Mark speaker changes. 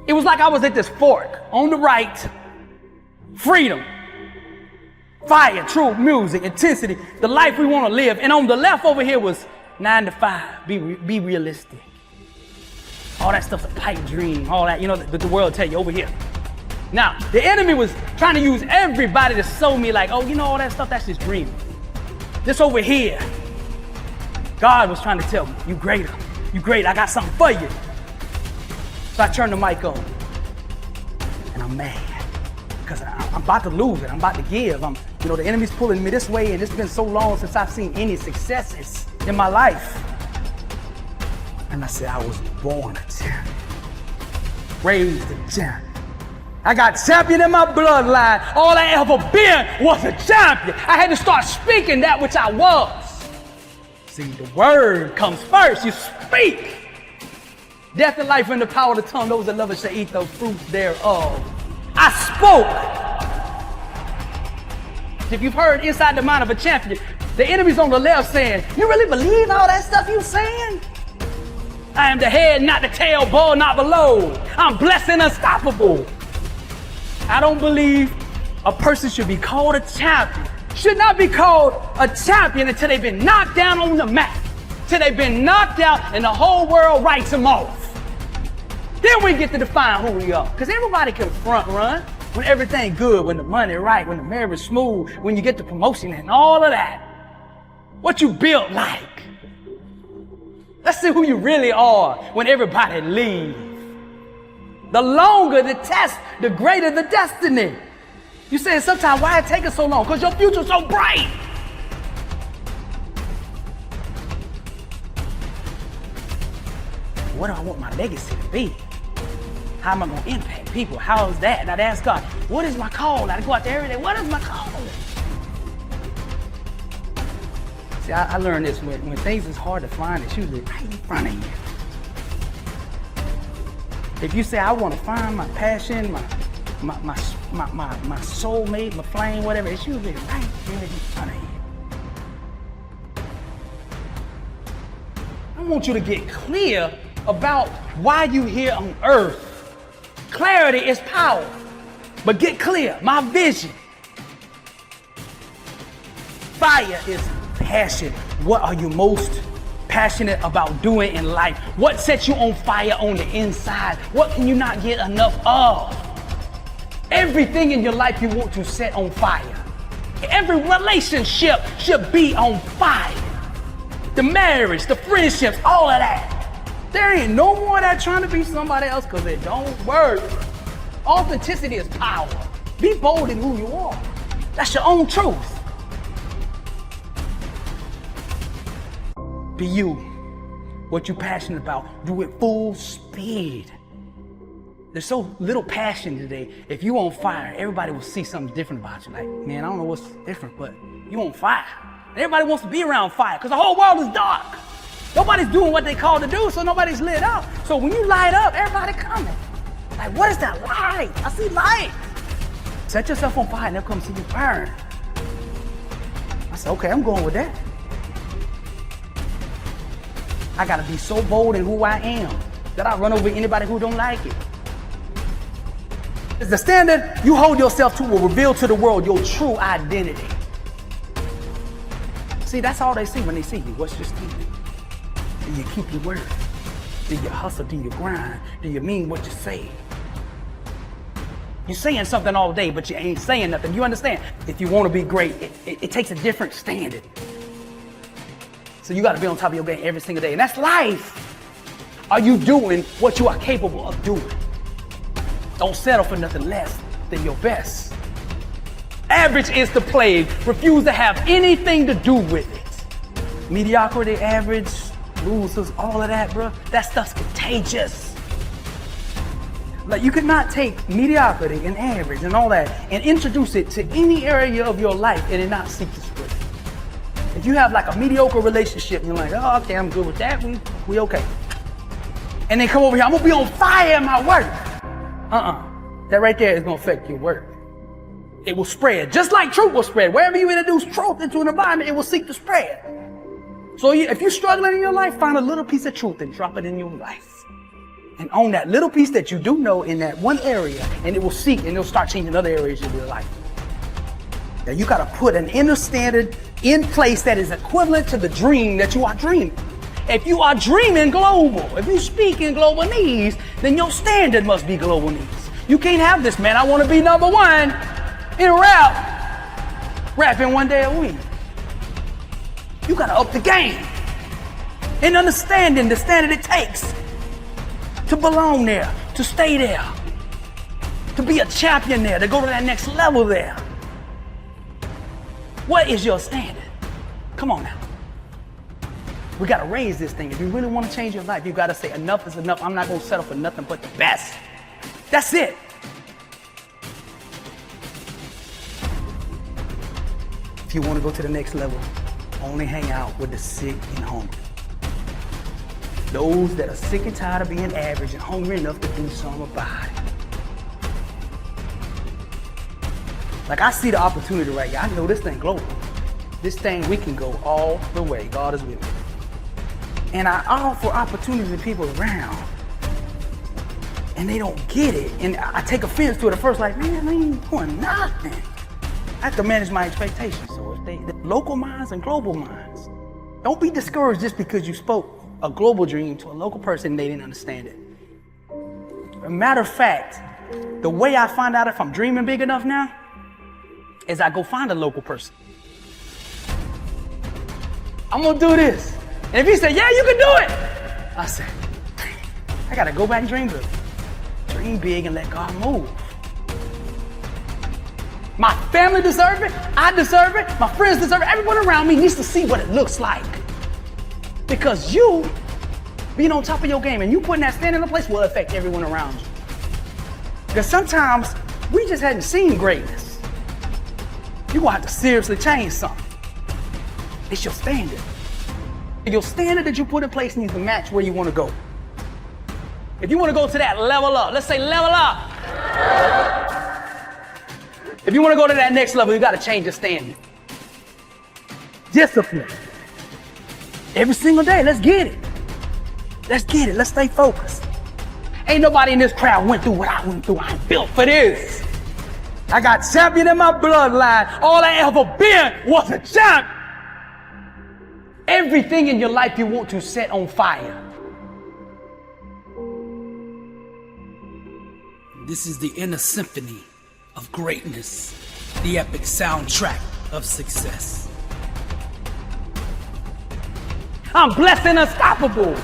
Speaker 1: It was like I was at this fork. On the right, freedom, fire, truth, music, intensity, the life we want to live. And on the left over here was 9 to 5, be realistic. All that stuff's a pipe dream, all that, the world tell you over here. Now, the enemy was trying to use everybody to show me like, oh, all that stuff, that's just dreaming. This over here, God was trying to tell me, you greater, I got something for you. So I turned the mic on, and I'm mad, because I'm about to lose it, I'm about to give. The enemy's pulling me this way, and it's been so long since I've seen any successes in my life. And I said, I was born a champion, raised a champion. I got champion in my bloodline. All I ever been was a champion. I had to start speaking that which I was. See, the word comes first. You speak. Death and life in the power of the tongue. Those that love it shall eat the fruits thereof. I spoke. If you've heard inside the mind of a champion, the enemy's on the left saying, you really believe all that stuff you saying? I am the head, not the tail, above, not below. I'm blessed and unstoppable. I don't believe a person should be called a champion. Should not be called a champion until they've been knocked down on the mat. Till they've been knocked out and the whole world writes them off. Then we get to define who we are. Because everybody can front run when everything good, when the money right, when the marriage smooth, when you get the promotion and all of that. What you built like. Let's see who you really are when everybody leaves. The longer the test, the greater the destiny. You saying sometimes why it take us so long? Because your future's so bright. What do I want my legacy to be? How am I going to impact people? How is that? And I'd ask God, what is my call? I'd go out there every day, what is my call? See, I learned this, when things is hard to find, it's usually right in front of you. If you say, I want to find my passion, my soulmate, my flame, whatever, it's usually right there in front of you. I want you to get clear about why you're here on earth. Clarity is power, but get clear, my vision. Fire is passion. What are you most passionate about doing in life? What sets you on fire on the inside? What can you not get enough of? Everything in your life you want to set on fire. Every relationship should be on fire. The marriage, the friendships, all of that. There ain't no more of that trying to be somebody else because it don't work. Authenticity is power. Be bold in who you are. That's your own truth. Be you. What you're passionate about, do it full speed. There's so little passion today. If you on fire, everybody will see something different about you. Like, man, I don't know what's different, but you on fire. Everybody wants to be around fire because the whole world is dark. Nobody's doing what they called to do, so nobody's lit up. So when you light up, everybody coming. Like, what is that light? I see light. Set yourself on fire and they'll come see you burn. I said, okay, I'm going with that. I gotta be so bold in who I am that I run over anybody who don't like it. It's the standard you hold yourself to will reveal to the world your true identity. See, that's all they see when they see you. What's your standard? Do you keep your word? Do you hustle? Do you grind? Do you mean what you say? You're saying something all day, but you ain't saying nothing. You understand? If you want to be great, it takes a different standard. So you got to be on top of your game every single day. And that's life. Are you doing what you are capable of doing? Don't settle for nothing less than your best. Average is the plague. Refuse to have anything to do with it. Mediocrity, average, losers, all of that, bro. That stuff's contagious. Like, you could not take mediocrity and average and all that and introduce it to any area of your life and it not seek to spread. If you have like a mediocre relationship and you're like, oh, okay, I'm good with that, we okay. And then come over here, I'm gonna be on fire in my work. That right there is gonna affect your work. It will spread, just like truth will spread. Wherever you introduce truth into an environment, it will seek to spread. So if you're struggling in your life, find a little piece of truth and drop it in your life. and own that little piece that you do know in that one area, and it will seek and it'll start changing other areas of your life. Now you got to put an inner standard in place that is equivalent to the dream that you are dreaming. If you are dreaming global, if you speak in global needs, then your standard must be global needs. You can't have this, man. I want to be number one in rap, rapping one day a week. You got to up the game and understanding the standard it takes to belong there, to stay there, to be a champion there, to go to that next level there. What is your standard? Come on now. We got to raise this thing. If you really want to change your life, you got to say enough is enough. I'm not going to settle for nothing but the best. That's it. If you want to go to the next level, only hang out with the sick and hungry. Those that are sick and tired of being average and hungry enough to do something about it. Like, I see the opportunity right here. I know this thing global. This thing, we can go all the way. God is with me. And I offer opportunity to people around, and they don't get it. And I take offense to it at first, like, man, I ain't doing nothing. I have to manage my expectations. So if the local minds and global minds, don't be discouraged just because you spoke a global dream to a local person and they didn't understand it. As a matter of fact, the way I find out if I'm dreaming big enough now is I go find a local person. I'm gonna do this. And if he said, yeah, you can do it, I said, I gotta go back and dream big. Dream big and let God move. My family deserve it, I deserve it, my friends deserve it, everyone around me needs to see what it looks like. Because you being on top of your game and you putting that standard in place will affect everyone around you. Because sometimes we just hadn't seen greatness. You're gonna have to seriously change something. It's your standard. Your standard that you put in place needs to match where you want to go. If you want to go to that level up, let's say level up. If you want to go to that next level, you got to change your standard. Discipline. Every single day, let's get it. Let's get it. Let's stay focused. Ain't nobody in this crowd went through what I went through. I'm built for this. I got champion in my bloodline. All I ever been was a champ. Everything in your life you want to set on fire. This is the inner symphony of greatness, the epic soundtrack of success. I'm blessed and unstoppable.